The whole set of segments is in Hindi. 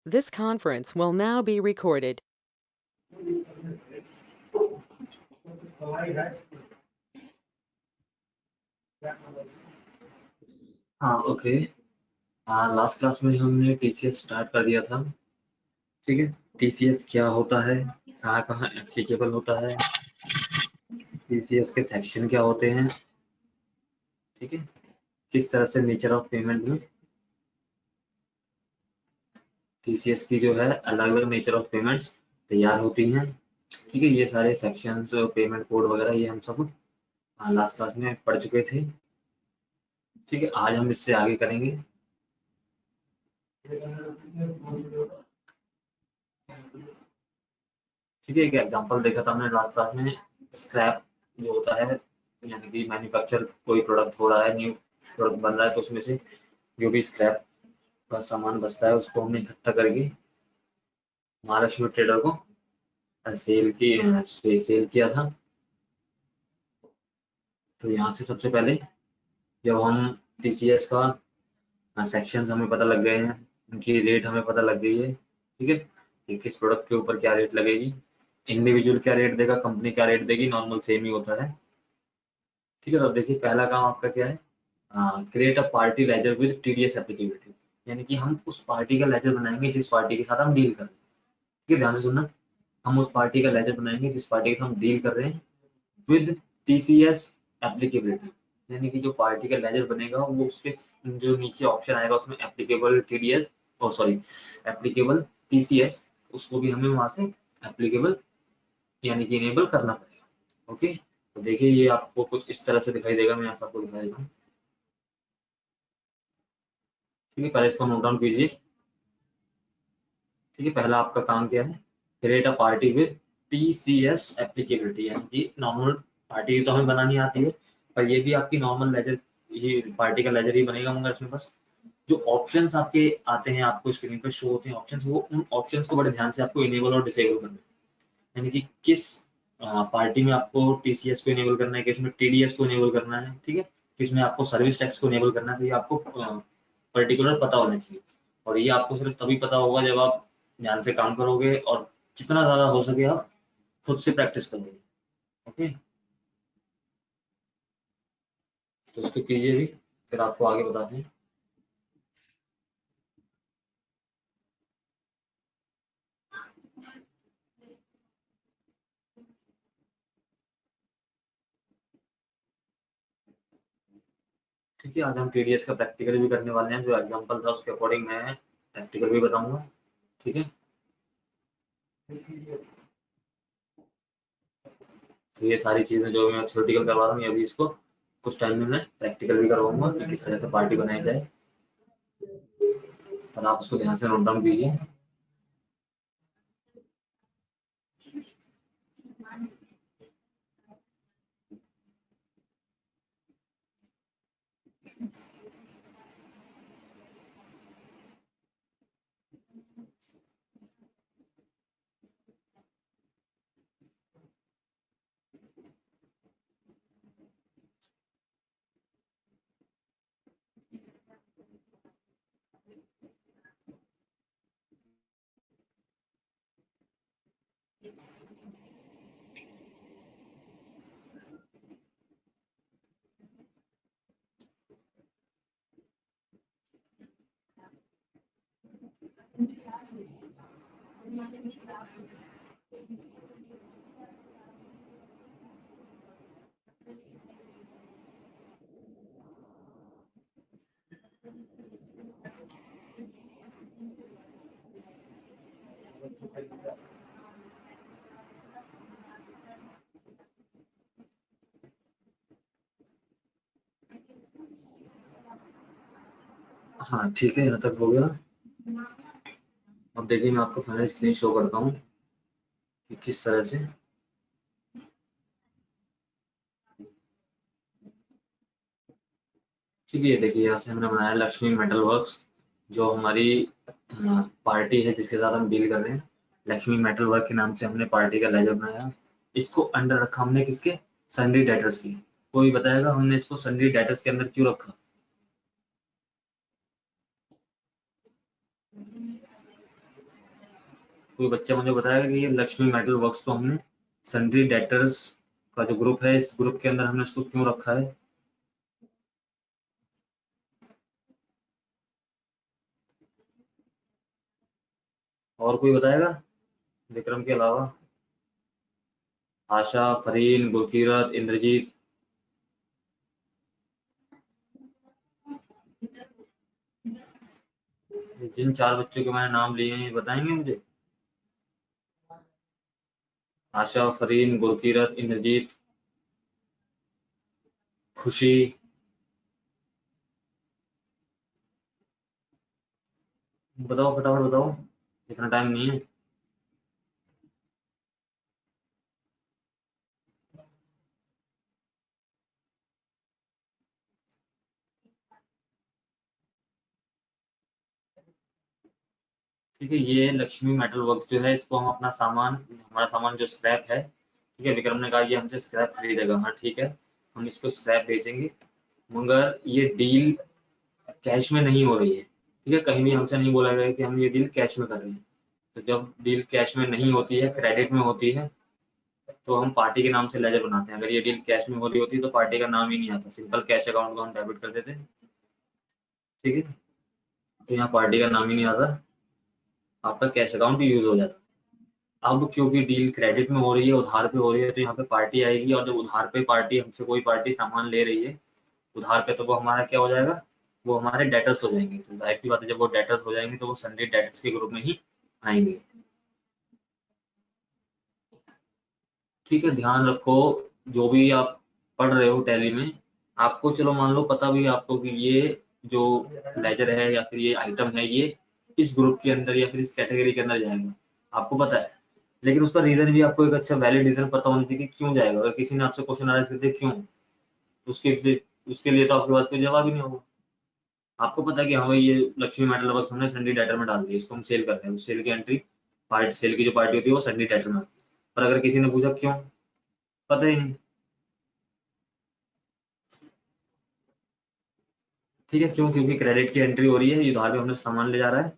This conference will now be recorded. हाँ ओके। लास्ट क्लास में हमने टीसीएस स्टार्ट कर दिया था। ठीक है, टीसीएस क्या होता है, कहाँ कहाँ एप्लीकेबल होता है, टीसीएस के सेक्शन क्या होते हैं, ठीक है, किस तरह से नेचर ऑफ पेमेंट में टीसीएस की जो है अलग अलग नेचर ऑफ पेमेंट्स तैयार होती हैं। ठीक है, ये सारे सेक्शंस पेमेंट कोड वगैरह ये हम सब लास्ट क्लास में पढ़ चुके थे। ठीक है, आज हम इससे आगे करेंगे। ठीक है, एक एग्जांपल देखा था हमने लास्ट क्लास में। स्क्रैप जो होता है, यानी कि मैन्युफैक्चर कोई प्रोडक्ट हो रहा है, न्यू प्रोडक्ट बन रहा है, तो उसमें से जो भी स्क्रैप का सामान बचता है उसको हमने इकट्ठा करके महालक्ष्मी ट्रेडर को सेल किया था। तो यहाँ से सबसे पहले जब हम टीसीएस का सेक्शंस हमें पता लग गए हैं, उनकी रेट हमें पता लग गई है। ठीक है, कि किस प्रोडक्ट के ऊपर क्या रेट लगेगी, इंडिविजुअल क्या रेट देगा, कंपनी क्या रेट देगी, नॉर्मल सेम ही होता है। ठीक है, तो अब देखिए पहला काम आपका क्या है, create a party laser with TDS applicability. यानी कि हम उस पार्टी का लेजर बनाएंगे जिस पार्टी के साथ हम डील कर रहे हैं। ठीक है, ध्यान से सुनना। हम उस पार्टी का लेजर बनाएंगे जिस पार्टी के साथ हम डील कर रहे हैं विद टीसीएस एप्लीकेबिलिटी। यानी कि जो पार्टी का लेजर बनेगा वो उसके जो नीचे ऑप्शन आएगा उसमें एप्लीकेबल टीडीएस, ओ सॉरी, एप्लीकेबल टीसीएस, उसको भी हमें वहां से एप्लीकेबल यानी कि इनेबल करना पड़ेगा। ओके, तो देखिए ये आपको कुछ इस तरह से दिखाई देगा, मैं ऐसा आपको दिखा देता हूँ। ठीक है, पहले इसको नोट डाउन कीजिए। ठीक है, पहला आपका काम क्या है, create a party with TCS applicability. यानी कि नॉर्मल पार्टी तो हमें बनानी आती है, पर ये भी आपकी नॉर्मल लेजर, ये पार्टी का लेजर ही बनेगा, मगर इसमें बस जो ऑप्शंस आपके आते हैं, आपको स्क्रीन पर शो होते हैं ऑप्शंस, वो उन ऑप्शंस को बड़े ध्यान से आपको इनेबल और डिसेबल करना है। यानी कि किस पार्टी में आपको टीसीएस को इनेबल करना है, किस में टीडीएस को इनेबल करना है, ठीक है, किस में आपको सर्विस टैक्स को इनेबल करना है, तो ये आपको पर्टिकुलर पता होना चाहिए। और ये आपको सिर्फ तभी पता होगा जब आप ध्यान से काम करोगे और जितना ज्यादा हो सके आप खुद से प्रैक्टिस करोगे। ओके, तो इसको कीजिए भी, फिर आपको आगे बताते हैं। ठीक है, आज हम टीडीएस का प्रैक्टिकल भी करने वाले हैं, जो एग्जाम्पल था उसके अकॉर्डिंग मैं प्रैक्टिकल भी बताऊंगा। ठीक है, तो ये सारी चीजें जो मैं थ्योरेटिकल करवा रहा हूँ, ये अभी इसको कुछ टाइम में मैं प्रैक्टिकल भी करवाऊंगा कि किस तरह से पार्टी बनाई जाए, और आप उसको ध्यान से नोट डाउन कीजिए। हाँ ठीक है, यहाँ तक हो गया। अब देखिए मैं आपको फाइनल स्क्रीन शो करता हूँ कि किस तरह से। ठीक है, ये देखिए यहाँ से हमने बनाया लक्ष्मी मेटल वर्क्स, जो हमारी पार्टी है जिसके साथ हम डील कर रहे हैं। लक्ष्मी मेटल वर्क के नाम से हमने पार्टी का लेजर बनाया। इसको अंडर रखा हमने किसके, सन्डी डेटर्स की। कोई बताएगा हमने इसको सन्डी डेटर्स के अंदर क्यों रखा। कोई बच्चा मुझे बताएगा कि ये लक्ष्मी मेटल वर्क्स को हमने सन्ड्री डेटर्स का जो ग्रुप है, इस ग्रुप के अंदर हमने इसको क्यों रखा है? और कोई बताएगा विक्रम के अलावा? आशा, फरीन, गुरकीरत, इंद्रजीत। जिन 4 बच्चों के मैंने नाम लिए हैं, ये बताएंगे मुझे? आशा, फरीन, गुरकीरत, इंद्रजीत, खुशी। बताओ फटाफट बताओ, इतना टाइम नहीं है। ठीक है, ये लक्ष्मी मेटल वर्क्स जो है, इसको हम अपना सामान, हमारा सामान जो स्क्रैप है, ठीक है, विक्रम ने कहा ये हमसे स्क्रैप खरीदेगा। हाँ ठीक है, हम इसको स्क्रैप बेचेंगे, मगर ये डील कैश में नहीं हो रही है। ठीक है, कहीं भी हमसे नहीं बोला गया कि हम ये डील कैश में कर रहे हैं। तो जब डील कैश में नहीं होती है, क्रेडिट में होती है, तो हम पार्टी के नाम से लेजर बनाते हैं। अगर ये डील कैश में हो रही होती तो पार्टी का नाम ही नहीं आता, सिंपल कैश अकाउंट को हम डेबिट कर देते। ठीक है, तो यहाँ पार्टी का नाम ही नहीं आता, आपका कैश अकाउंट यूज हो जाता। अब क्योंकि डील क्रेडिट में हो रही है, उधार पे हो रही है, तो यहाँ पे पार्टी आएगी, और जब उधार पे पार्टी हमसे कोई पार्टी सामान ले रही है उधार पे, तो वो हमारा क्या हो जाएगा? वो हमारे डेटर्स हो जाएंगे। तो जाहिर सी बात है, जब वो डेटर्स हो जाएंगे तो वो सन्डे डेटर्स के ग्रुप में ही आएंगे। ठीक है, ध्यान रखो, जो भी आप पढ़ रहे हो टैली में, आपको चलो मान लो पता भी है आपको कि ये जो लेजर है या फिर ये आइटम है, ये इस ग्रुप के अंदर या फिर इस कैटेगरी के अंदर जाएगा, आपको पता है। लेकिन उसका रीजन भी आपको एक अच्छा वैलिड रीजन पता होना चाहिए कि क्यों जाएगा। अगर किसी ने आपसे क्वेश्चन आराइज कर दिया क्यों, तो उसके लिए तो आपके पास कोई जवाब ही नहीं होगा। आपको पता है कि हाँ भाई, ये लक्ष्मी मेटल वर्क्स हमने संडे डेटर में डाल दिया, इसको हम सेल कर रहे हैं, सेल की एंट्री, पार्ट सेल की जो पार्टी होती है वो संडे डेटर में आती है। पर अगर किसी ने पूछा क्यों, पता ही नहीं। ठीक है, क्यों? क्योंकि क्रेडिट की एंट्री हो रही है, ये उधार पे हमने सामान ले जा रहा है।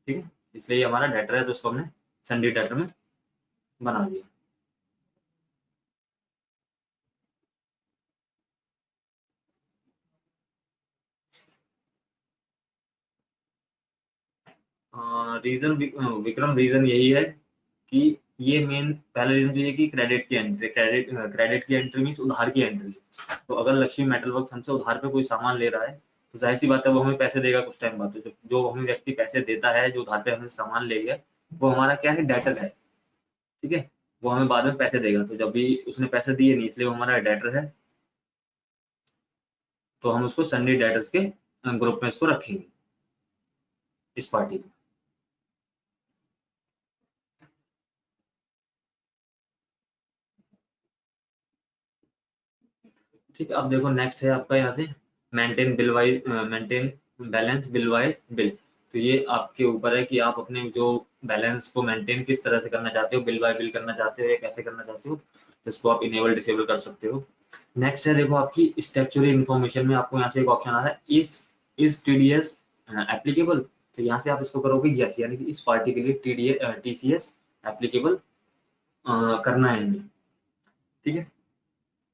ठीक है, इसलिए ये हमारा डेटर है, तो इसको हमने संडे डेटर में बना दिया। रीजन विक्रम, रीजन यही है कि ये मेन पहला रीजन तो ये कि क्रेडिट की एंट्री, क्रेडिट की एंट्री मीन्स उधार की एंट्री। तो अगर लक्ष्मी मेटल वर्क्स हमसे उधार पे कोई सामान ले रहा है, तो जाहिर सी बात है वो हमें पैसे देगा कुछ टाइम बाद। तो जो हमें व्यक्ति पैसे देता है, जो उधार पे हमसे सामान ले गया, वो हमारा क्या है? डेटर है। ठीक है, वो हमें बाद में पैसे देगा। तो जब भी उसने पैसे दिए नहीं, इसलिए वो हमारा डेटर है, तो हम उसको संडे डेटर्स के ग्रुप में इसको रखेंगे, इस पार्टी में। ठीक है, अब देखो नेक्स्ट है आपका यहाँ से maintain balance bill bye bill. तो ये आपके ऊपर है कि आप अपने जो बैलेंस को मेंटेन किस तरह से करना चाहते हो, बिल बाय बिल करना चाहते हो या कैसे करना चाहते हो, तो इसको आप इनेबल डिसेबल कर सकते हो। नेक्स्ट है, देखो आपकी स्टेचुटरी इन्फॉर्मेशन में आपको यहाँ से एक ऑप्शन आ रहा है, इस टीडीएस एप्लीकेबल। तो यहाँ से आप इसको करोगे यस, यानी कि इस पार्टी के लिए टीसीएस एप्लीकेबल करना है हमें। ठीक है,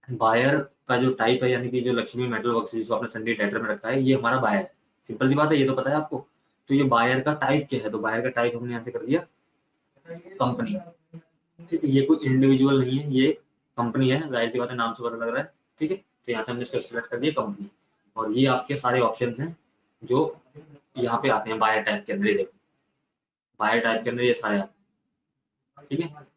बायर का जो टाइप है, यानी कि जो लक्ष्मी मेटल वर्क्स जिसको आपने संडे डेटर में रखा है, ये हमारा बायर है। सिंपल सी बात है, ये तो पता है आपको। तो ये बायर का टाइप क्या है? तो बायर का टाइप हमने यहाँ से कर दिया कंपनी। ठीक है, ये कोई इंडिविजुअल नहीं है, ये कंपनी है, जाहिर सी बात है, नाम से पता लग रहा है। ठीक है, तो यहाँ से हमने इसको सिलेक्ट कर दिया कंपनी। और ये आपके सारे ऑप्शन हैं जो यहाँ पे आते हैं बायर टाइप के अंदर। ये देखो, बायर टाइप के अंदर ये सारे आते हैं। ठीक है,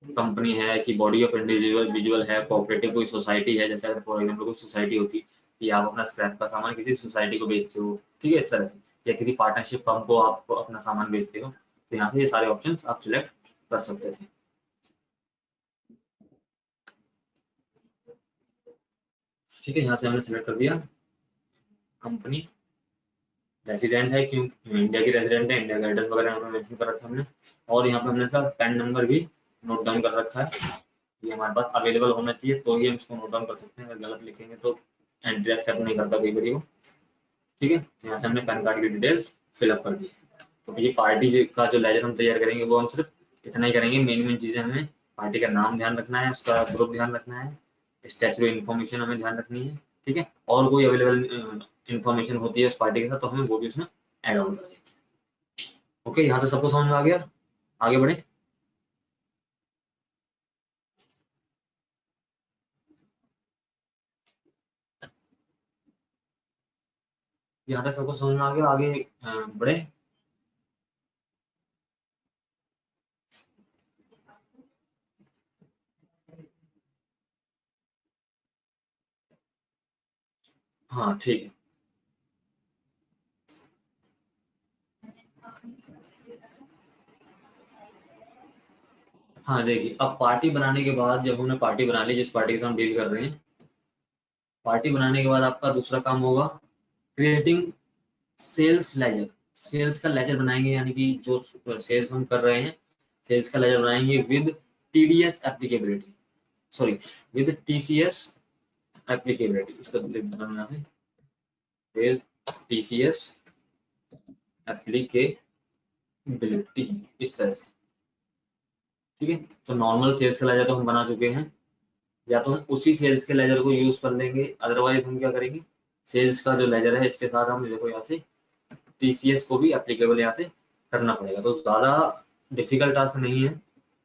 कंपनी है कि बॉडी ऑफ इंडिविजुअल विजुअल है, कोऑपरेटिव कोई सोसाइटी है, जैसे अगर फॉर एग्जाम्पल कोई सोसाइटी होती कि आप अपना स्क्रैप का सामान किसी सोसाइटी को बेचते हो, ठीक है, इस तरह से, या किसी पार्टनरशिप फर्म को आप अपना सामान बेचते हो, तो यहाँ से ये सारे ऑप्शन आप सिलेक्ट कर सकते थे। ठीक है, यहाँ से हमने सिलेक्ट कर दिया कंपनी। रेसिडेंट है, क्यों? इंडिया की रेसिडेंट है, इंडिया का एड्रेस वगैरह यहाँ पे मेंशन कर रखा है हमने। और यहाँ पे हमने इसका पैन नंबर भी नोट डाउन कर रखा है, ये हमारे पास अवेलेबल होना चाहिए, तो ही हम इसको नोट डाउन कर सकते हैं। अगर गलत लिखेंगे तो एंट्री एक्सेप्ट नहीं करता कई बार वो। ठीक है, तो यहाँ से हमने पैन कार्ड की डिटेल्स फिलअप कर दी। तो ये पार्टी का जो लेजर हम तैयार करेंगे वो हम सिर्फ इतना ही करेंगे। मेन मेन चीजें हमें पार्टी का नाम ध्यान रखना है, उसका ग्रुप ध्यान रखना है, स्टैट्यूटरी इन्फॉर्मेशन हमें ध्यान रखनी है, ठीक है। और कोई अवेलेबल इन्फॉर्मेशन होती है उस पार्टी के साथ तो हमें वो भी उसमें ऐड ऑन कर देंगे। ओके, यहाँ से सबको समझ में आ गया? आगे बढ़े। यहाँ तक सबको समझ में आ गया? आगे बढ़े। हाँ ठीक है। हाँ देखिए, अब पार्टी बनाने के बाद जब हमने पार्टी बना ली, जिस पार्टी के साथ हम डील कर रहे हैं, पार्टी बनाने के बाद आपका दूसरा काम होगा क्रिएटिंग सेल्स लेजर। सेल्स का लेजर बनाएंगे, यानी कि जो सेल्स हम कर रहे हैं, सेल्स का लेजर बनाएंगे with TDS applicability, sorry with TCS applicability. इसका लिख देता हूं यहाँ से, टीसीएस एप्लीकेबिलिटी, इस तरह से, ठीक है। तो नॉर्मल सेल्स का लेजर तो हम बना चुके हैं, या तो हम उसी सेल्स के लेजर को यूज कर लेंगे, अदरवाइज हम क्या करेंगे, सेल्स का जो लेजर है इसके साथ हम देखो यहाँ से टीसीएस को भी एप्लीकेबल यहाँ से करना पड़ेगा। तो ज्यादा डिफिकल्ट टास्क नहीं है।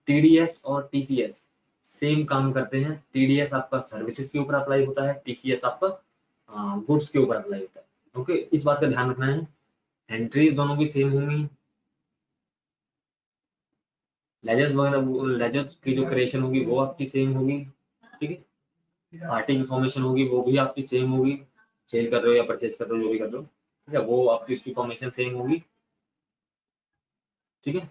टीडीएस और टीसीएस सेम काम करते हैं। टीडीएस आपका सर्विसेज के ऊपर अप्लाई होता है, टीसीएस आपका गुड्स के ऊपर अप्लाई होता है। ओके, इस बात का ध्यान रखना है। एंट्रीज दोनों की सेम होंगी, लेजर्स वगैरह, लेजर्स की जो क्रिएशन होगी वो आपकी सेम होगी, ठीक है। पार्टी इन्फॉर्मेशन होगी वो भी आपकी सेम होगी, सेल कर रहे हो या परचेज कर रहे हो, जो भी कर रहे हो, ठीक है, वो आपकी उसकी फॉर्मेशन सेम होगी, ठीक है।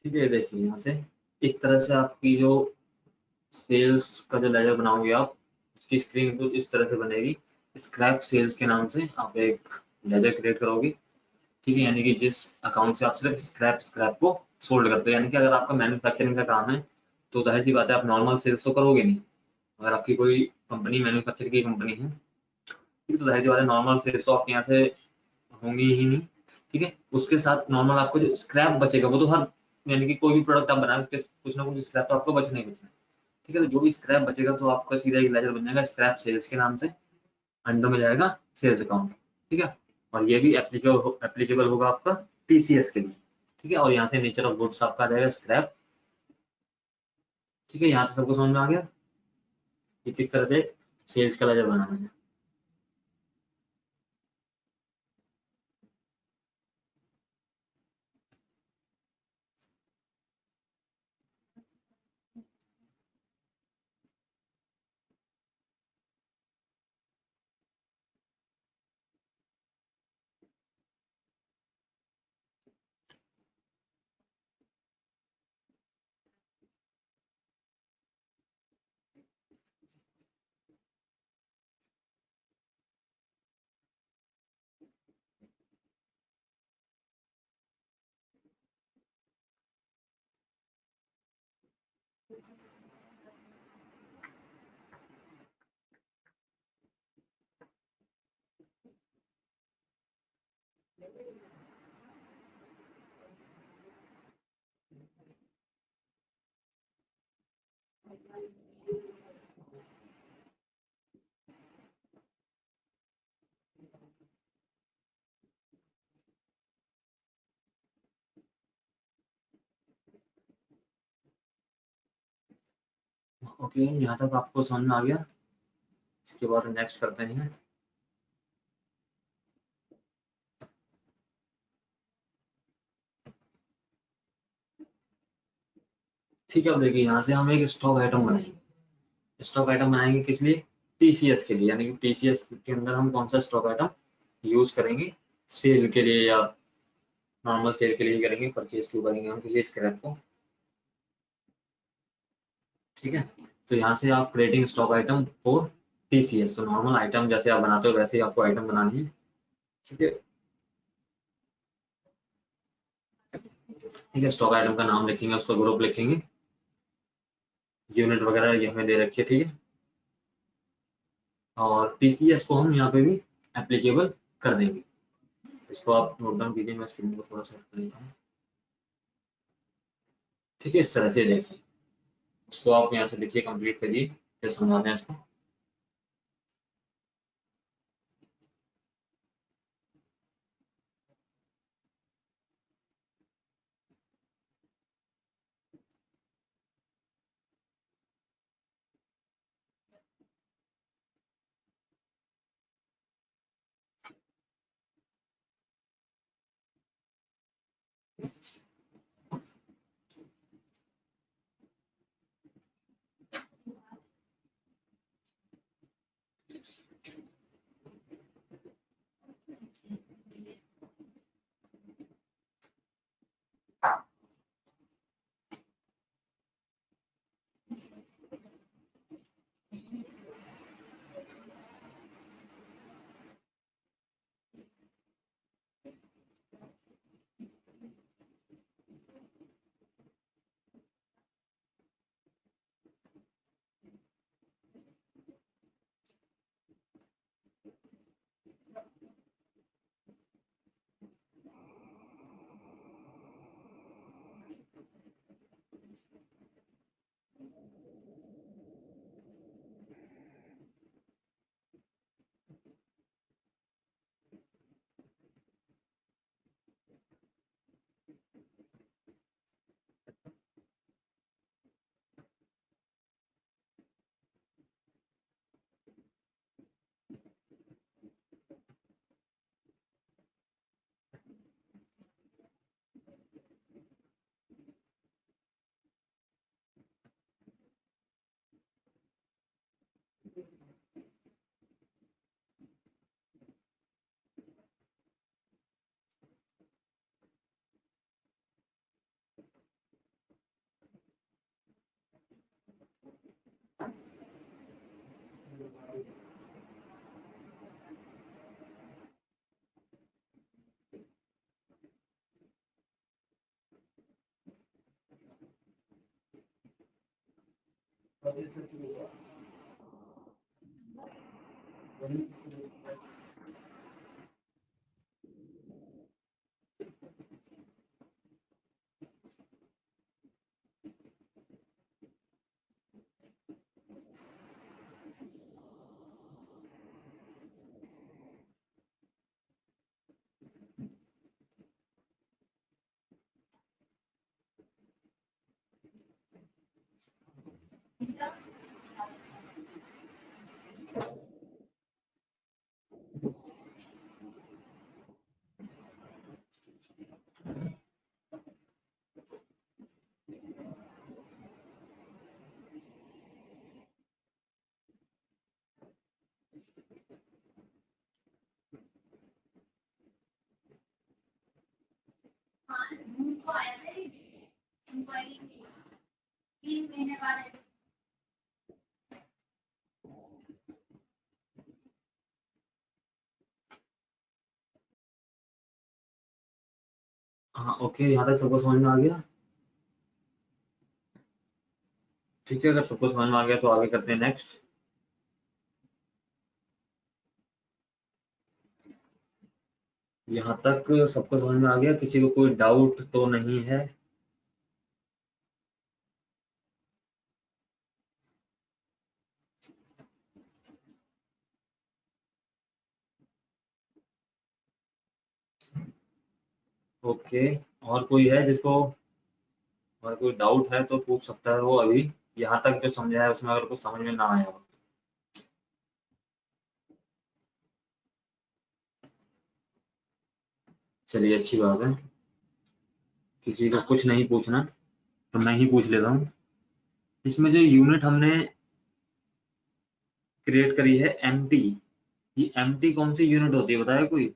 ठीक है, देखिए यहाँ से इस तरह से आपकी जो सेल्स का जो लेजर बनाओगे आप, उसकी स्क्रीन कुछ इस तरह से बनेगी। स्क्रैप सेल्स के नाम से आप एक लेजर क्रिएट करोगे, ठीक है। यानी कि जिस अकाउंट से आप सिर्फ स्क्रैप स्क्रैप को सोल्ड करते हो, यानी कि अगर आपका मैन्युफैक्चरिंग का काम है तो जाहिर सी बात है आप नॉर्मल सेल्स तो करोगे नहीं। अगर आपकी कोई कंपनी मैन्युफैक्चर की कंपनी है, ठीक है, तो जाहिर सी बात है नॉर्मल सेल्स तो आपके यहाँ से होंगी ही नहीं, ठीक है। उसके साथ नॉर्मल आपको जो स्क्रैप बचेगा वो तो हर, यानी कि कोई भी प्रोडक्ट आप बनाए उसके कुछ ना कुछ स्क्रैप तो आपको बचना ही बचना है, ठीक है। तो जो भी स्क्रैप बचेगा तो आपका सीधा एक लेजर बन जाएगा स्क्रैप सेल्स के नाम से, अंडर में जाएगा सेल्स अकाउंट, ठीक है। और ये भी एप्लीकेबल होगा आपका टीसीएस के लिए, ठीक है। और यहाँ से नेचर ऑफ गुड्स आपका आ जाएगा स्क्रैप, ठीक है। यहाँ से सबको समझ में आ गया कि किस तरह से सेल्स का लेजर बनाना है। ओके, यहाँ तक आपको समझ में आ गया। इसके बाद नेक्स्ट करते हैं। ठीक है, अब देखिए यहाँ से हम एक स्टॉक आइटम बनाएंगे। स्टॉक आइटम बनाएंगे किस लिए? टीसीएस के लिए, यानी कि टीसीएस के अंदर हम कौन सा स्टॉक आइटम यूज करेंगे? सेल के लिए या नॉर्मल सेल के लिए करेंगे, परचेज क्यों करेंगे हम किसी स्क्रैप को? ठीक है, तो यहाँ से आप creating stock item for TCS, तो नॉर्मल आइटम जैसे आप बनाते हो वैसे ही आपको आइटम बनानी है। ठीक है, ठीक है, स्टॉक आइटम का नाम लिखेंगे, उसका ग्रुप लिखेंगे, यूनिट वगैरह ये हमें दे रखी है। ठीक है, और टीसीएस को हम यहाँ पे भी एप्लीकेबल कर देंगे। इसको आप नोट डाउन कीजिए, मैं स्क्रीन को थोड़ा सा कर देता हूँ। ठीक है, इस तरह से देखिए, उसको आप यहाँ से लिखिए, कंप्लीट करिए, फिर समझाते हैं इसको। हाँ, ओके, यहाँ तक सबको समझ में आ गया? ठीक है, अगर सबको समझ में आ गया तो आगे करते हैं नेक्स्ट। यहाँ तक सबको समझ में आ गया? किसी को कोई डाउट तो नहीं है? ओके। और कोई है जिसको और कोई डाउट है तो पूछ सकता है वो अभी। यहाँ तक जो समझा है उसमें अगर कुछ समझ में ना आया हो। चलिए, अच्छी बात है। किसी को कुछ नहीं पूछना तो मैं ही पूछ लेता हूँ। इसमें जो यूनिट हमने क्रिएट करी है एमटी, ये एमटी कौन सी यूनिट होती है बताया कोई?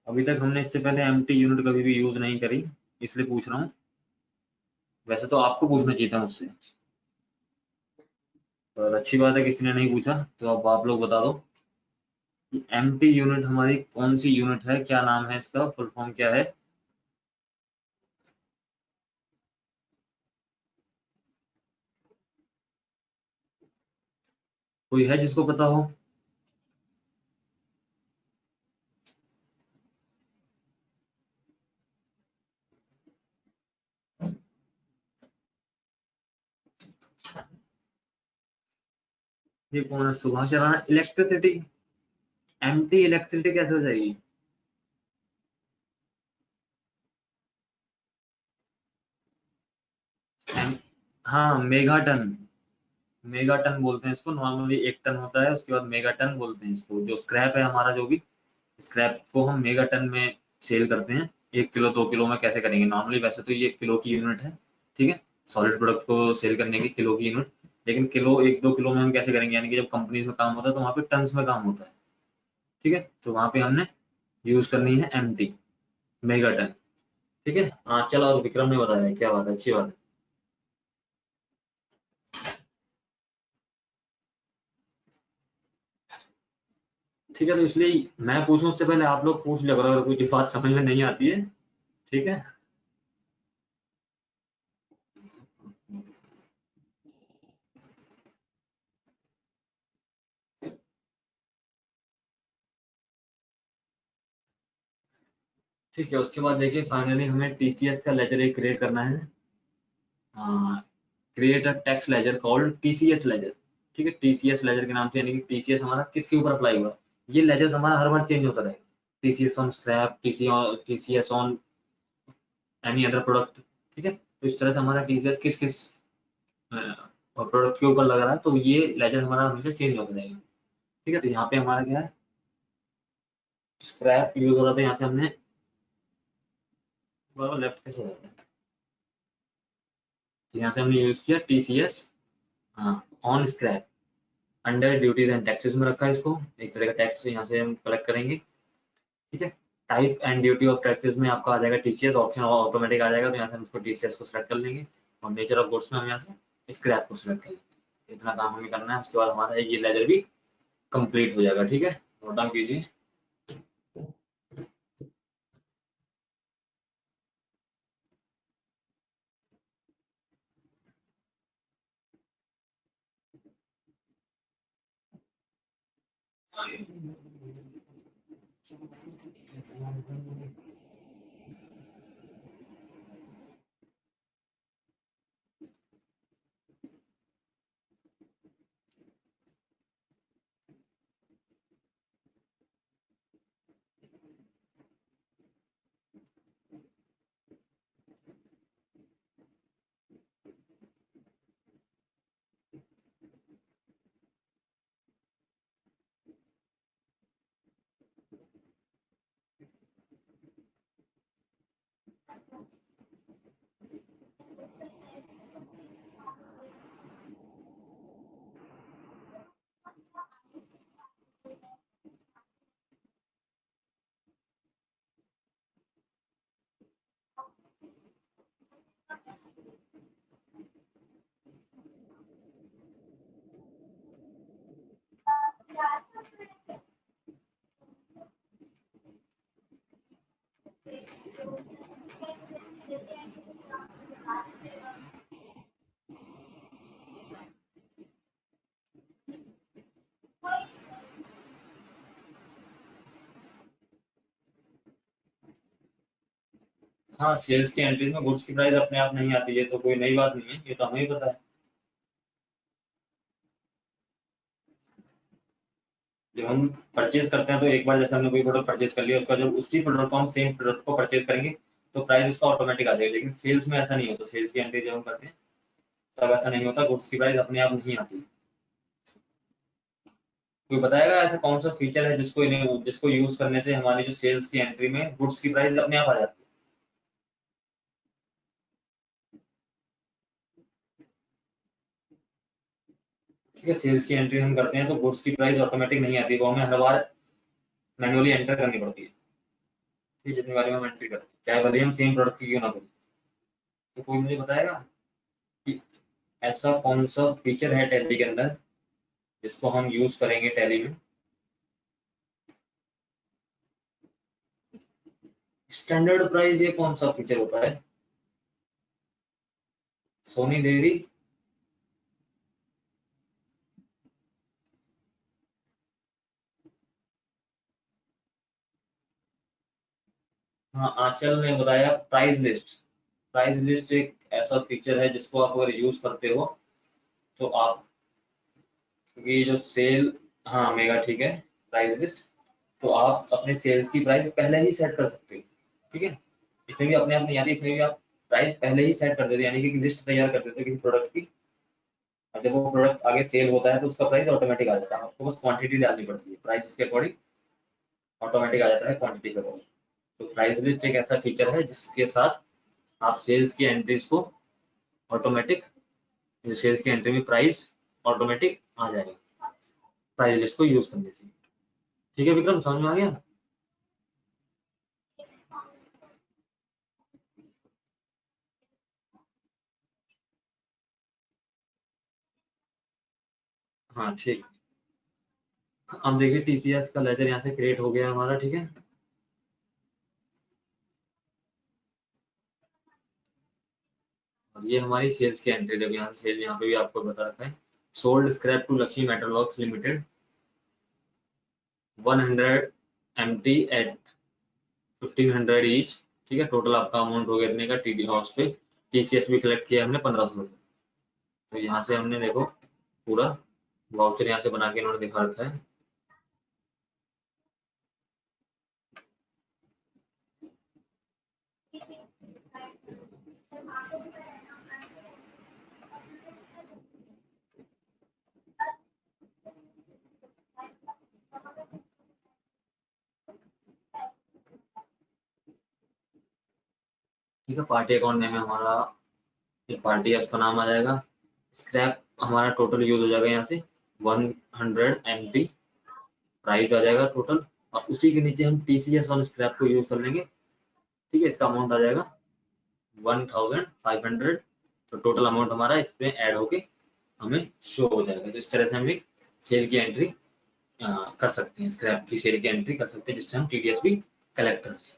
अभी तक हमने इससे पहले एमटी यूनिट कभी भी यूज नहीं करी, इसलिए पूछ रहा हूँ। वैसे तो आपको पूछना चाहिए था मुझसे, पर अच्छी बात है किसी ने नहीं पूछा, तो अब आप लोग बता दो कि एमटी यूनिट हमारी कौन सी यूनिट है, क्या नाम है इसका, फुल फॉर्म क्या है? कोई है जिसको पता हो? ये कौन है? सुभाष चलाना इलेक्ट्रिसिटी। एमटी इलेक्ट्रिसिटी कैसे हो जाएगी? एम, हाँ, मेगाटन। मेगाटन बोलते हैं इसको। नॉर्मली एक टन होता है, उसके बाद मेगाटन बोलते हैं इसको। जो स्क्रैप है हमारा, जो भी स्क्रैप को हम मेगाटन में सेल करते हैं। 1 किलो 2 किलो में कैसे करेंगे नॉर्मली? वैसे तो ये किलो की यूनिट है, ठीक है, सॉलिड प्रोडक्ट को सेल करने की किलो की यूनिट। लेकिन किलो 1 2 किलो में हम कैसे करेंगे? यानी कि जब कंपनी में काम होता है तो वहाँ पे टन्स में काम होता है, ठीक है, तो वहाँ पे हमने यूज करनी है एमटी, मेगाटन। ठीक है, हाँ चलो, और विक्रम ने बताया है, क्या बात है, अच्छी बात है। ठीक है, तो इसलिए मैं पूछूं उससे पहले आप लोग पूछ लिया करो अगर कोई बात समझ में नहीं आती है। ठीक है। ठीक है, उसके बाद देखिए फाइनली हमें टीसीएस का लेजर एक क्रिएट करना है। Create a tax ledger called TCS ledger. ठीक है, टीसीएस लेजर के नाम से, यानी कि टीसीएस हमारा किसके ऊपर अप्लाई हुआ है? ये लेजर हमारा हर बार चेंज होता रहेगा। TCS on scrap, TCS on any other product. ठीक है, तो इस तरह से हमारा टीसीएस किस किस प्रोडक्ट के ऊपर लग रहा है, तो ये लेजर हमारा हमेशा चेंज होता रहेगा। ठीक है, तो यहाँ पे हमारा क्या है, स्क्रैप यूज हो रहा था, यहाँ से हमने लेफ्ट कैसे हो जाता है, तो यहाँ से हमने यूज किया TCS on scrap, under duties and taxes में रखा है इसको। एक तरह का टैक्स यहाँ से हम कलेक्ट करेंगे। ठीक है, type and duty of taxes में आपका आ जाएगा टीसीएस ऑप्शन, ऑटोमेटिक आ जाएगा, तो यहाँ से हम उसको टीसीएस को सिलेक्ट कर लेंगे। और नेचर ऑफ गुड्स में हम यहाँ से स्क्रैप को सिलेक्ट कर लेंगे। इतना काम हमें करना है, उसके बाद हमारा ये लेजर भी कंप्लीट हो जाएगा। ठीक है, नोट डाउन कीजिए। हाँ, सेल्स की एंट्री में गुड्स की प्राइस अपने आप नहीं आती है, तो कोई नई बात नहीं है, ये तो हमें ही पता है। जब हम परचेज करते हैं तो एक बार जैसे हमने कोई प्रोडक्ट परचेज कर लिया, उसका जब उसी प्रोडक्ट को हम सेम प्रोडक्ट को परचेज करेंगे तो प्राइस उसका ऑटोमेटिक आ जाएगा। लेकिन सेल्स में ऐसा नहीं होता। सेल्स की एंट्री जब हम करते हैं तब ऐसा नहीं होता, गुड्स की प्राइस अपने आप नहीं आती। कोई बताएगा ऐसा कौन सा फीचर है जिसको यूज करने से हमारी जो सेल्स की एंट्री में गुड्स की प्राइस अपने आप आ जाती है? ठीक है, सेल्स की एंट्री हम करते हैं तो गुड्स की प्राइस ऑटोमेटिक नहीं आती, वो हमें हर बार मैनुअली एंटर करनी पड़ती है। ठीक है, जितनी बार हम एंट्री करते हैं, चाहे भले ही हम सेम प्रोडक्ट की क्यों ना करें। तो कोई मुझे बताएगा कि ऐसा कौन सा फीचर है टैली के अंदर जिसको हम यूज करेंगे टैली में? स्टैंडर्ड प्राइस ये कौन सा फीचर होता है? सोनी देवी। हाँ, आंचल ने बताया प्राइस लिस्ट। प्राइस लिस्ट एक ऐसा फीचर है जिसको आप अगर यूज करते हो तो आप ये जो सेल, हाँ मेगा, ठीक है, प्राइस लिस्ट, तो आप अपने सेल्स की प्राइस पहले ही सेट कर सकते हो। ठीक है, इसमें भी अपने आप नहीं आती, इसमें भी आप प्राइस पहले ही सेट कर देते हो, यानी कि लिस्ट तैयार कर देते हो किसी प्रोडक्ट की, और जब वो प्रोडक्ट आगे सेल होता है तो उसका प्राइस ऑटोमेटिक आ जाता है। आपको बस क्वांटिटी डालनी पड़ती है, प्राइस उसके अकॉर्डिंग ऑटोमेटिक आ जाता है क्वांटिटी के अकॉर्डिंग। तो प्राइस लिस्ट एक ऐसा फीचर है जिसके साथ आप सेल्स की एंट्रीज को ऑटोमेटिक, जो सेल्स की एंट्री में प्राइस ऑटोमेटिक आ जाएगा प्राइस लिस्ट को यूज करने से। ठीक है विक्रम, समझ में आ गया? हाँ ठीक। अब देखिए टीसीएस का लेजर यहाँ से क्रिएट हो गया हमारा। ठीक है, और ये हमारी सेल्स की एंट्री। जब यहाँ से सेल, यहाँ पे भी आपको बता रखा है, sold scrap to Lakshmi Metal Works Limited 100 MT at 1500 each. ठीक है, टोटल आपका अमाउंट हो गया इतने का। टीडी हाउस पे टीसीएस भी कलेक्ट किया हमने 1500 रुपये। तो यहाँ से हमने देखो पूरा वाउचर यहाँ से बना के इन्होंने दिखा रखा है। ठीक है, पार्टी अकाउंट नेम है हमारा, एक पार्टी है उसका नाम आ जाएगा। स्क्रैप हमारा टोटल यूज हो जाएगा यहाँ से 100 एमटी, प्राइस आ जाएगा टोटल, और उसी के नीचे हम टीसीएस और स्क्रैप को यूज कर लेंगे। ठीक है, इसका अमाउंट आ जाएगा 1500। तो टोटल अमाउंट हमारा इसमें ऐड होके हमें शो हो जाएगा। तो इस तरह से हम एक सेल की एंट्री कर सकते हैं, स्क्रैप की सेल की एंट्री कर सकते हैं, जिससे हम टीडीएस भी कलेक्ट करते हैं।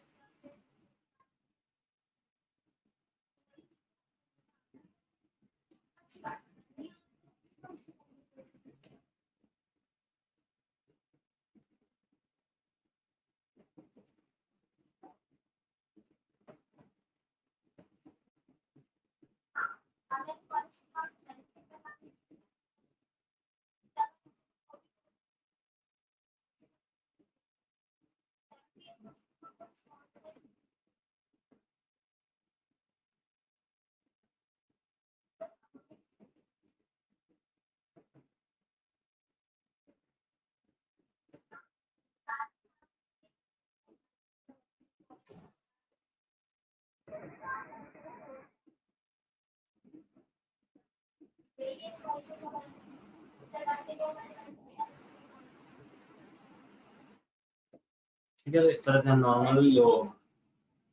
ठीक है, तो इस तरह से हम नॉर्मल जो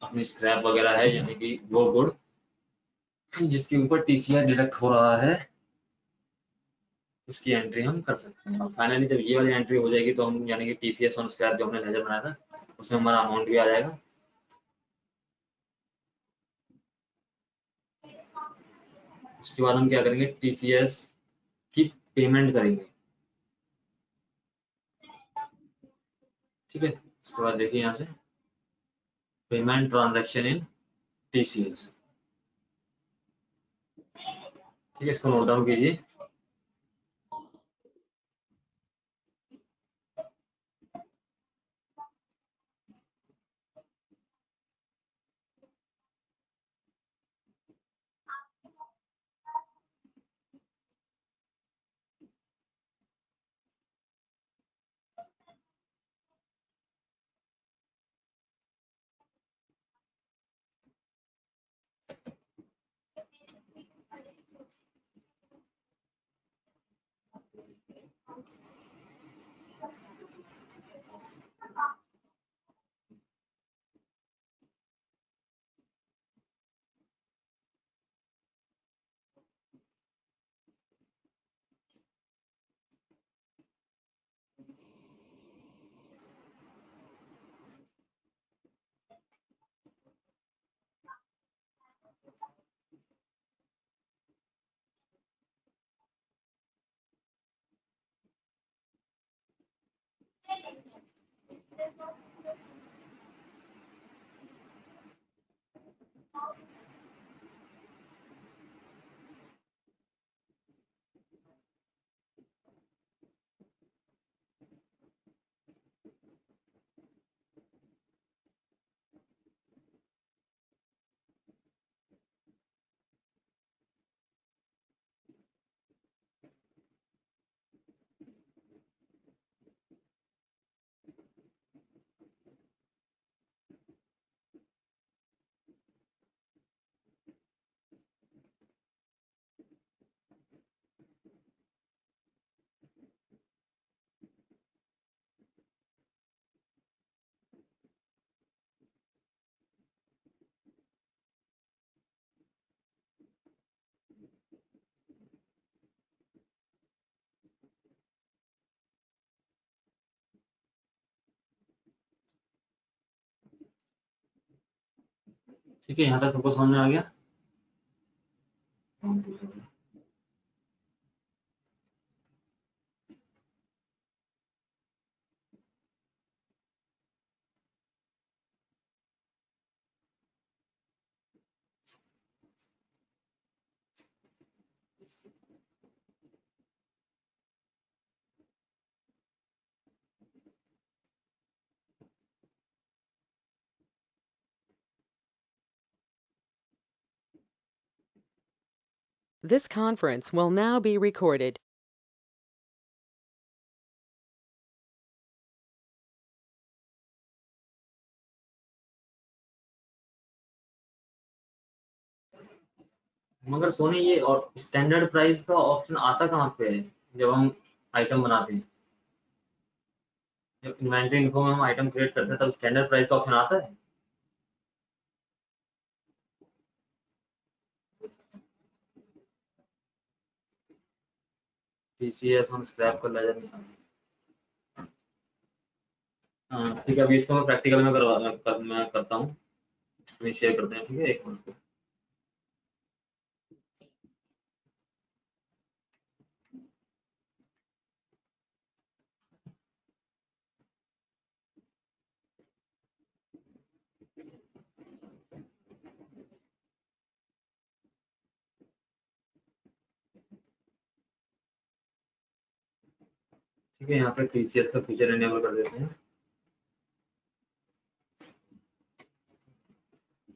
अपनी स्क्रैप वगैरह है, यानी कि वो गुड जिसके ऊपर टीसीआर डिडक्ट हो रहा है, उसकी एंट्री हम कर सकते हैं। और फाइनली जब ये वाली एंट्री हो जाएगी तो हम, यानी कि टीसीएस ऑन स्क्रैप जो हमने लेजर बनाया था, उसमें हमारा अमाउंट भी आ जाएगा। उसके बाद हम क्या करेंगे, टीसीएस की पेमेंट करेंगे। ठीक है, उसके बाद देखिए यहाँ से पेमेंट ट्रांजैक्शन इन TCS। ठीक है, इसको नोट डाउन कीजिए। ठीक है, यहाँ तक सबको समझ में आ गया। This conference will now be recorded. मगर सोनी, ये और स्टैंडर्ड प्राइस का ऑप्शन आता कहाँ पे है जब हम आइटम बनाते हैं? जब इन्वेंटरी इन्फो में हम आइटम क्रिएट करते हैं तब स्टैंडर्ड प्राइस का ऑप्शन आता है? TCS हम स्क्रैप कर लेजर नहीं। हाँ ठीक है, अभी इसको मैं प्रैक्टिकल में मैं करता हूँ। स्क्रीन शेयर करते हैं, ठीक है, एक मिनट। ठीक है, यहाँ पे TCS का फीचर इनेबल कर देते हैं।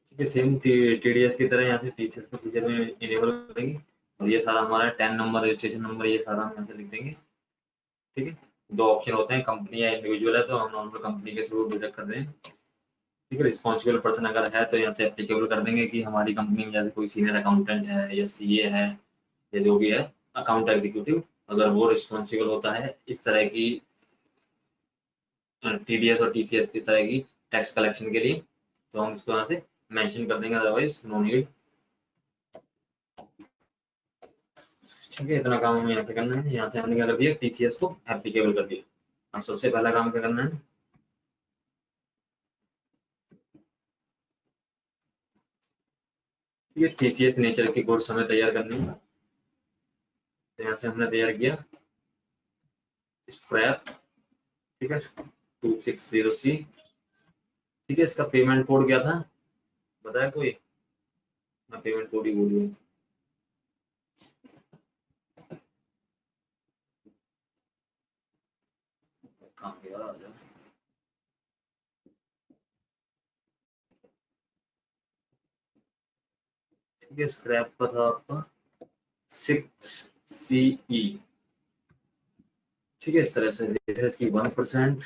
ठीक है, सेम TDS की तरह यहाँ से TCS का फीचर में इनेबल करेंगे और ये सारा हमारा 10 नंबर, रजिस्ट्रेशन नंबर, ये सारा हम यहाँ से लिख देंगे। ठीक है, दो ऑप्शन होते हैं, कंपनी या इंडिविजुअल है तो हम नॉर्मल कंपनी के थ्रू डिडक्ट कर रहे हैं। ठीक है, रिस्पॉन्सिबल पर्सन अगर है तो यहाँ से एप्लीकेबल कर देंगे कि हमारी कंपनी में जैसे कोई सीनियर अकाउंटेंट है या CA है या जो भी है, अकाउंट एग्जीक्यूटिव, अगर वो रिस्पॉन्सिबल होता है इस तरह की TDS और TCS की तरह की टैक्स कलेक्शन के लिए, तो हम उसको यहाँ से मेंशन कर देंगे, अदरवाइज नो नीड। ठीक है, इतना काम हमें यहाँ से करना है। यहाँ से हमने क्या कर दिया, TCS को एप्लीकेबल कर दिया। अब सबसे पहला काम क्या करना है, ये TCS नेचर की गुड्स हमें तैयार करनी है। तो यहाँ से हमने तैयार किया स्क्रैप, ठीक है, 260C। ठीक है, इसका पेमेंट कोड क्या था बताया कोई? मैं पेमेंट कोड ही बोल रही हूँ। काम किया आ जाए। ठीक है, स्क्रैप का था आपका 6CE। ठीक है, इस तरह से रेट है इसकी 1%।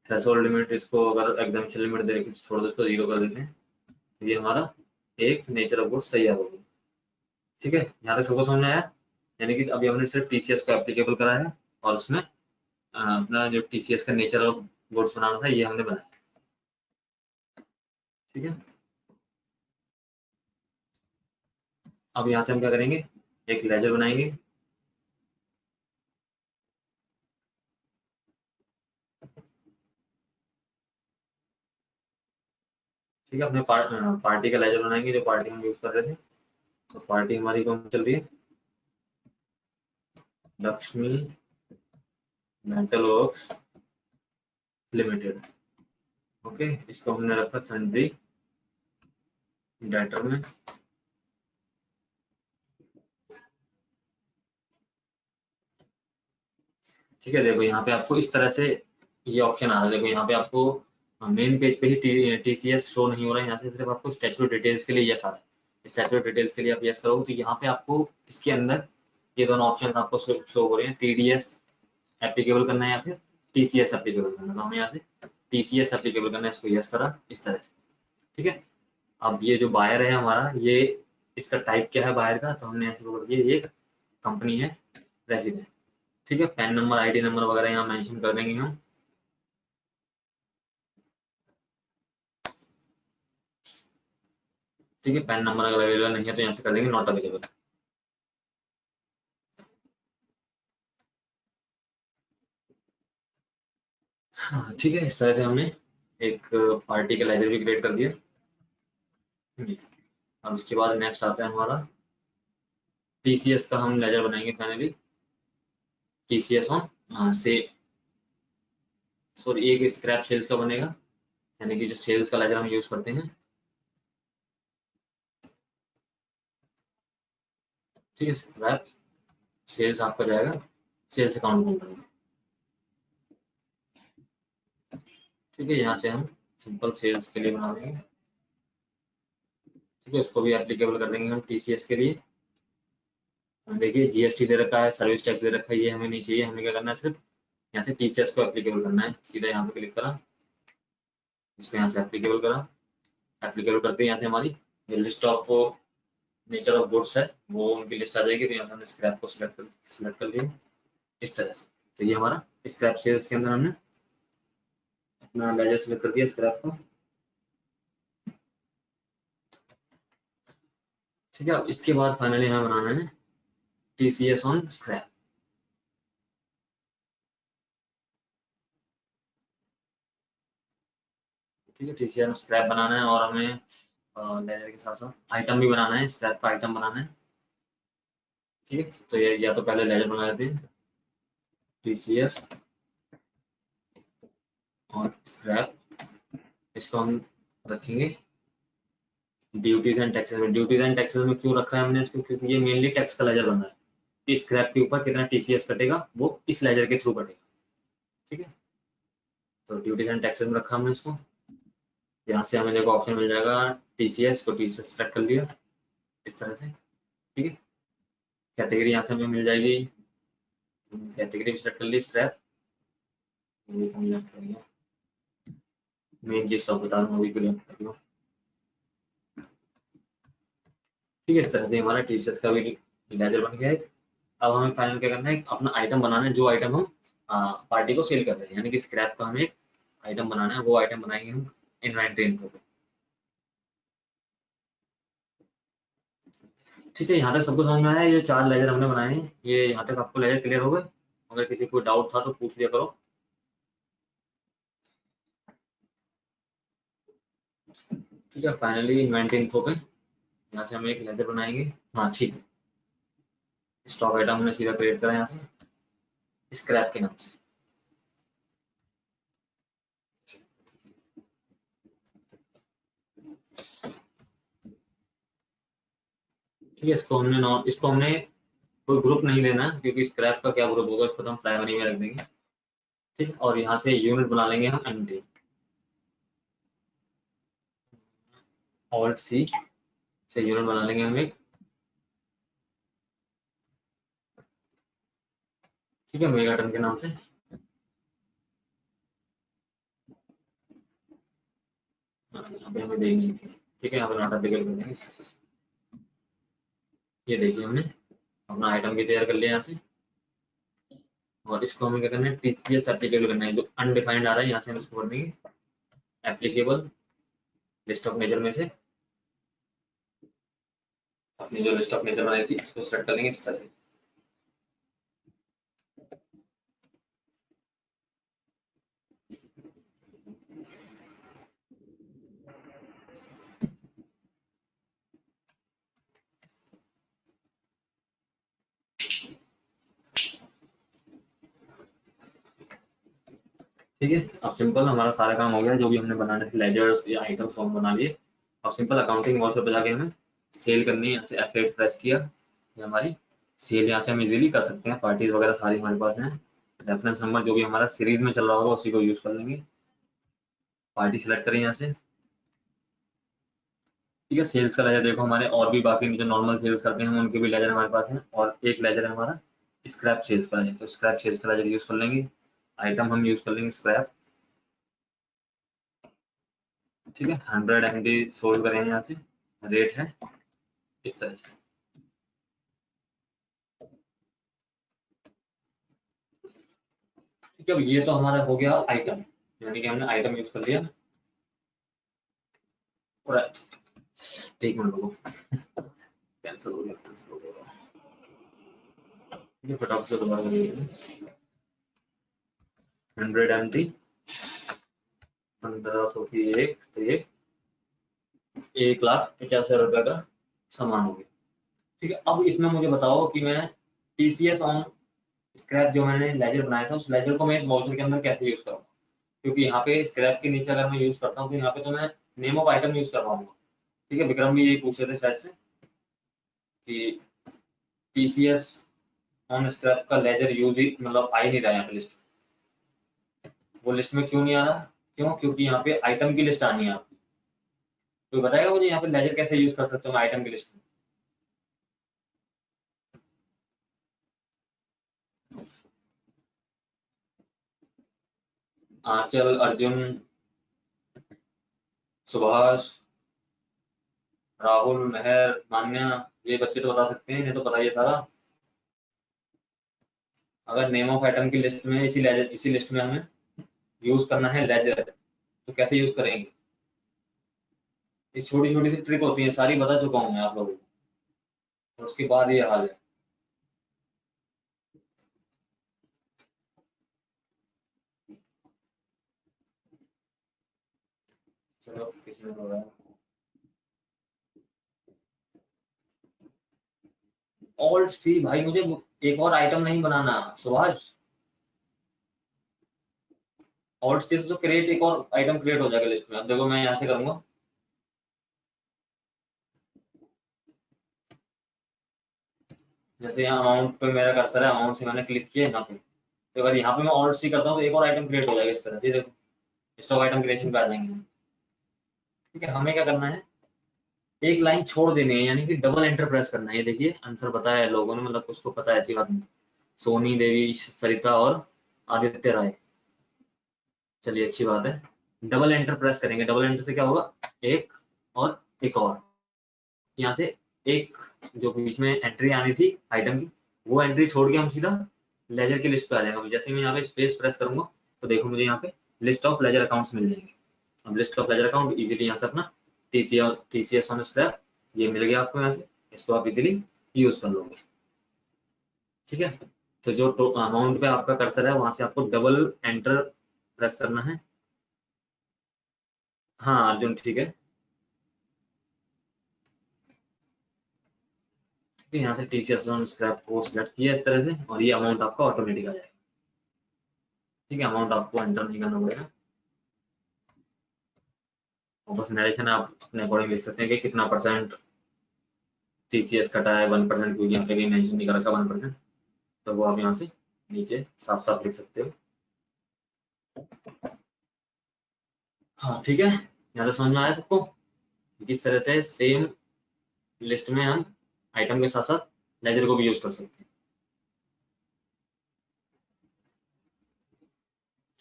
थ्रेशोल्ड लिमिट, इसको अगर एग्जामिशन लिमिट दे रखी तो छोड़ दो, इसको 0 कर देते हैं। तो ये हमारा एक नेचर ऑफ गुड्स तैयार हो गया। ठीक है, यहाँ तक सबको समझ में आया? यानी कि अभी हमने सिर्फ टीसीएस को एप्लीकेबल करा है और उसमें अपना जो टीसीएस का नेचर ऑफ गुड्स बनाना था ये हमने बनाया। ठीक है, अब यहाँ से हम क्या करेंगे, एक लेजर बनाएंगे। ठीक है, अपने पार्टी का लेजर बनाएंगे, जो पार्टी हम यूज कर रहे थे। तो पार्टी हमारी कौन चल रही है, Lakshmi Metal Works limited. Okay, इसको हमने रखा सन्ड्री डेटर में। ठीक है, देखो यहाँ पे आपको इस तरह से ये ऑप्शन आ रहा है। देखो यहाँ पे आपको मेन पेज पे ही टीसीएस शो नहीं हो रहा है, यहाँ से सिर्फ आपको स्टैट्यूटरी डिटेल्स के लिए यस आ रहा है। स्टैट्यूटरी डिटेल्स के लिए आप यस करोगे तो यहाँ पे आपको इसके अंदर ये दोनों ऑप्शन आपको शो हो रहे हैं, टीडीएस एप्लीकेबल करना है या फिर टीसीएस एप्लीकेबल करना है। तो हमें यहाँ से टीसीएस एप्लीकेबल करना है, इसको यस करा इस तरह से। ठीक है, अब ये जो बायर है हमारा, ये इसका टाइप क्या है बायर का, तो हमने ऐसे पकड़ दिया, ये एक कंपनी है रेसिडेंट। ठीक है, पैन नंबर आईडी नंबर वगैरह यहाँ मेंशन कर देंगे हम। ठीक है, पैन नंबर अगर अवेलेबल नहीं है तो यहाँ से कर देंगे नॉट अवेलेबल। हाँ, ठीक है, इस तरह से हमने एक पार्टी का लेजर भी क्रिएट कर दिया। अब इसके बाद नेक्स्ट आता है हमारा टीसीएस का, हम लेजर बनाएंगे फाइनली। टीसीएस ऑन से सॉरी, एक स्क्रैप सेल्स का बनेगा, यानी कि जो सेल्स का लेजर हम यूज करते हैं। ठीक है, स्क्रैप सेल्स आपका जाएगा सेल्स अकाउंट में बनेगा। ठीक है, यहाँ से हम सिंपल सेल्स के लिए बना देंगे। ठीक है, इसको भी एप्लीकेबल कर देंगे हम टीसीएस के लिए। देखिए जीएसटी दे रखा है, सर्विस टैक्स दे रखा है, ये हमें नहीं चाहिए। हमें क्या करना है, सिर्फ यहाँ से टीसीएस को एप्लीकेबल करना है। सीधा यहाँ पे क्लिक करा, इसको यहाँ से एप्लीकेबल करा। एप्लीकेबल करते हैं यहाँ से हमारी जो list of nature of goods है वो उनकी लिस्ट आ जाएगी। तो यहाँ से हमने स्क्रैप को सिलेक्ट कर लिया इस तरह से। तो ये हमारा स्क्रैप सेल्स के अंदर हमने अपना लेजर सिलेक्ट कर दिया स्क्रैप को। ठीक है, अब इसके बाद फाइनली हमें बनाना है टीसीएस ऑन स्क्रैप। ठीक है, टीसीएस ऑन स्क्रैप बनाना है और हमें लेजर के साथ साथ आइटम भी बनाना है, स्क्रैप का आइटम बनाना है। ठीक है, तो ये या तो पहले लेजर बना लेते हैं, टीसीएस और स्क्रैप। इसको हम रखेंगे ड्यूटीज एंड टैक्सेस में। ड्यूटीज एंड टैक्सेस में क्यों रखा है हमने इसको, क्योंकि ये मेनली टैक्स का लेजर बन रहा है। इस स्क्रैप के ऊपर कितना टीसीएस कटेगा वो इस लेजर के थ्रू कटेगा। ठीक है, तो ड्यूटीज एंड टैक्सेस में रखा हमने इसको। यहाँ से हमें देखो ऑप्शन मिल जाएगा टीसीएस, को टीसीएस सेलेक्ट कर लिया इस तरह से। ठीक है, कैटेगरी यहाँ से हमें मिल जाएगी, कैटेगरी सेलेक्ट कर ली स्क्रैप। मेन चीज सब बता रहा हूँ अभी के लिए। ठीक है, इस तरह से हमारा टीसीएस का भी लेजर बन गया है। अब हमें फाइनल क्या करना है, अपना आइटम बनाना है, जो आइटम हम पार्टी को सेल कर रहे हैं। यानी कि स्क्रैप का हमें एक आइटम बनाना है, वो आइटम बनाएंगे हम इन्वेंटरी इन्फो पे। ठीक है, यहाँ तक सबको समझ में आया? ये 4 लेजर हमने बनाए हैं, ये यहाँ तक आपको लेजर क्लियर हो गए? अगर किसी को डाउट था तो पूछ लिया करो। ठीक है, फाइनली इन्वेंटरी इन्फो पे यहाँ से हम एक लेजर बनाएंगे। हाँ ठीक है, स्टॉक आइटम हमने सीधा क्रिएट करा यहाँ से स्क्रैप के नाम से। ठीक है, इसको हमने कोई ग्रुप नहीं देना, क्योंकि स्क्रैप का क्या ग्रुप होगा, इसको तो हम प्राइमरी में रख देंगे। ठीक है, और यहाँ से यूनिट बना लेंगे हम एमटी, ऑल्ट सी से यूनिट बना लेंगे हम एक। ठीक है, मेगाटन के नाम से। अभी हमें देंगे, ठीक है, यहाँ पर नॉट एप्लीकेबल कर देंगे। ये देखिए हमने अपना आइटम भी तैयार कर लिया यहाँ से, और इसको हमें क्या करना है, टीसीएस एप्लीकेबल करना है। जो अनडिफाइंड आ रहा है यहाँ से हम इसको कर देंगे एप्लीकेबल लिस्ट ऑफ मेजर में से। अपनी जो लिस्ट ऑफ मेजर बनाई थी उसको सेलेक्ट कर लेंगे इस तरह से। ठीक है, अब सिंपल हमारा सारा काम हो गया, जो भी हमने बनाने थे लेजर्स या आइटम्स हम बना लिए। अब सिंपल अकाउंटिंग वॉच पे जाके हमें सेल करनी है। यहाँ से F8 प्रेस किया, ये हमारी सेल यहाँ से हम इजीली कर सकते हैं। पार्टीज वगैरह सारी हमारे पास हैं। रेफरेंस नंबर जो भी हमारा सीरीज में चल रहा होगा उसी को यूज कर लेंगे। पार्टी सिलेक्ट करें यहाँ से। ठीक है, सेल्स का लेजर देखो हमारे और भी बाकी जो नॉर्मल सेल्स करते हैं उनके भी लेजर हमारे पास है, और एक लेजर है हमारा स्क्रैप सेल्स का है, तो स्क्रैप सेल्स का लेजर यूज कर लेंगे। आइटम हम यूज कर लेंगे स्क्रैप। ठीक है, 100 MD सोल्ड करेंगे यहाँ से, रेट है इस तरह से। ठीक है, अब ये तो हमारा हो गया आइटम, यानी कि हमने आइटम यूज कर लिया। और एक मिनट रुको, कैंसिल हो गया, कैंसिल हो गया। ये फटाफट से दोबारा करिए। 100 MD 1500 की एक, तो ये 1,85,000 रुपए का सामान हो गया। ठीक है, अब इसमें मुझे बताओ कि मैं टीसीएस ऑन स्क्रैप जो मैंने लेजर बनाया था उस लेजर को मैं इस वाउचर के अंदर कैसे यूज करूँगा, क्योंकि यहाँ पे स्क्रैप के नीचे अगर मैं यूज करता हूँ तो यहाँ पे तो मैं नेम ऑफ आइटम यूज कर पाऊंगा। ठीक है, विक्रम भी यही पूछ रहे थे शायद से कि टीसीएस ऑन स्क्रैप का लेजर यूज ही मतलब आ ही नहीं रहा है यहाँ पे लिस्ट। वो लिस्ट में क्यों नहीं आ रहा, क्यों, क्योंकि यहाँ पे आइटम की लिस्ट आनी है आपकी। तो बताएगा मुझे यहाँ पे लेजर कैसे यूज कर सकते हो आइटम की लिस्ट में। आंचल, अर्जुन, सुभाष, राहुल, मेहर, मान्या, ये बच्चे तो बता सकते हैं, इन्हें तो पता ही है सारा। अगर नेम ऑफ आइटम की लिस्ट में इसी लिस्ट में हमें यूज करना है लेजर, तो कैसे यूज करेंगे। ये छोटी छोटी सी ट्रिक होती है, सारी बता चुका हूँ मैं आप लोगों को, और उसके बाद ये हाल है। चलो किसी ने बोला ऑल्ट सी, भाई मुझे एक और आइटम नहीं बनाना सुभाष। ऑल्ट सी तो क्रिएट, एक और आइटम क्रिएट हो जाएगा लिस्ट में। अब देखो मैं यहाँ से करूंगा, जैसे यहाँ अमाउंट पे मेरा कर्सर है, अमाउंट से मैंने क्लिक किया यहाँ पे, तो अगर यहाँ पे मैं ऑल्ट सी करता हूँ तो एक और आइटम क्रिएट हो जाएगा इस तरह से। देखो स्टॉक आइटम क्रिएशन पे आ जाएंगे। ठीक है, हमें क्या करना है, एक लाइन छोड़ देनी है, यानी कि डबल एंटर प्रेस करना है। ये देखिए आंसर बताया है लोगों ने, मतलब कुछ तो पता है, ऐसी बात नहीं। सोनी देवी, सरिता और आदित्य राय, चलिए अच्छी बात है। डबल एंटर प्रेस करेंगे, डबल एंटर से क्या होगा, एक और एक और, यहाँ से एक जो बीच में एंट्री आनी थी आइटम की, वो एंट्री छोड़ के हम सीधा लेजर की लिस्ट पे आ जाएंगे। जैसे मैं यहाँ पे स्पेस प्रेस करूंगा तो देखो मुझे यहाँ पे लिस्ट ऑफ लेजर अकाउंट्स मिल जाएंगे। अब list of ledger account easily यहाँ से अपना टीसीएस ऑन स्क्रैप ये मिल गया आपको यहाँ से, इसको आप इजीली यूज कर लोगे। ठीक है, तो जो अमाउंट पे आपका कर्सर है वहां से आपको डबल एंटर प्रेस करना है। हाँ अर्जुन ठीक है, ठीक है, यहाँ से टीसीएस ऑन स्क्रैप को सिलेक्ट किया इस तरह से, और ये अमाउंट आपका ऑटोमेटिक आ जाएगा। ठीक है, अमाउंट आपको एंटर नहीं करना पड़ेगा, और बस नरेशन आप अपने अकॉर्डिंग लिख सकते हैं कि कितना परसेंट टीसीएस कटा है 1% क्योंकि यहाँ पे कहीं मेंशन नहीं कर रखा 1%, तो वो आप यहाँ से नीचे साफ साफ लिख सकते हो। हाँ ठीक है, यहाँ तो समझ में आया सबको किस तरह से सेम लिस्ट में हम आइटम के साथ साथ लेजर को भी यूज कर सकते हैं।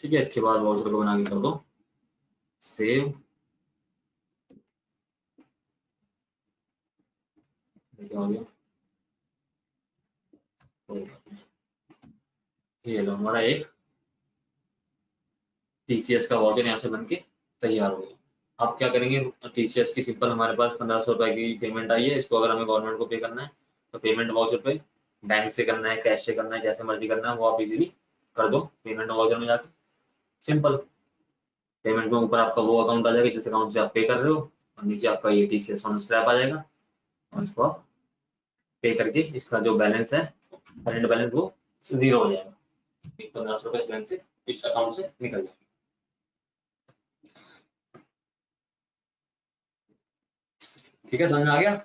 ठीक है, इसके बाद वाउचर को बना के कर दो सेव। क्या हो गया, कोई बात नहीं, ये लो हमारा एक टीसीएस का वाउचर यहाँ से बन के तैयार हो गया। आप क्या करेंगे, टीसीएस की सिंपल हमारे पास 1500 रुपए की पेमेंट आई है, इसको अगर हमें गवर्नमेंट को पे करना है तो पेमेंट वाउचर पे बैंक से करना है, कैश से करना है, जैसे मर्जी करना है वो आप इजीली कर दो पेमेंट वाउचर में जाके। सिंपल पेमेंट में ऊपर आपका वो अकाउंट आ जाएगा जिस अकाउंट से आप पे कर रहे हो, और नीचे आपका ये टीसीएस ऑन स्क्रैप आ जाएगा, और इसको आप पे करके इसका जो बैलेंस है करंट बैलेंस वो 0 हो जाएगा। 1500 रुपए इस बैंक से इस अकाउंट से निकल जाएगा। ठीक है, समझ में आ गया।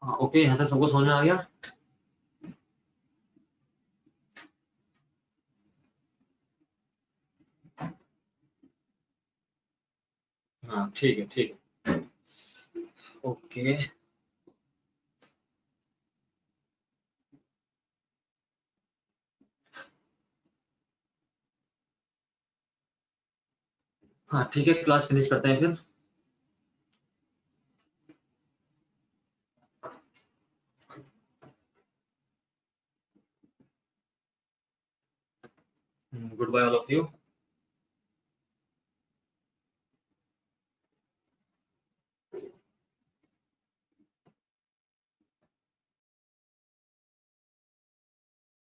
हाँ ओके, यहाँ तक सबको समझ में आ गया। हाँ ठीक है, ठीक है, ओके। हाँ ठीक है, क्लास फिनिश करते हैं फिर। Goodbye all of you.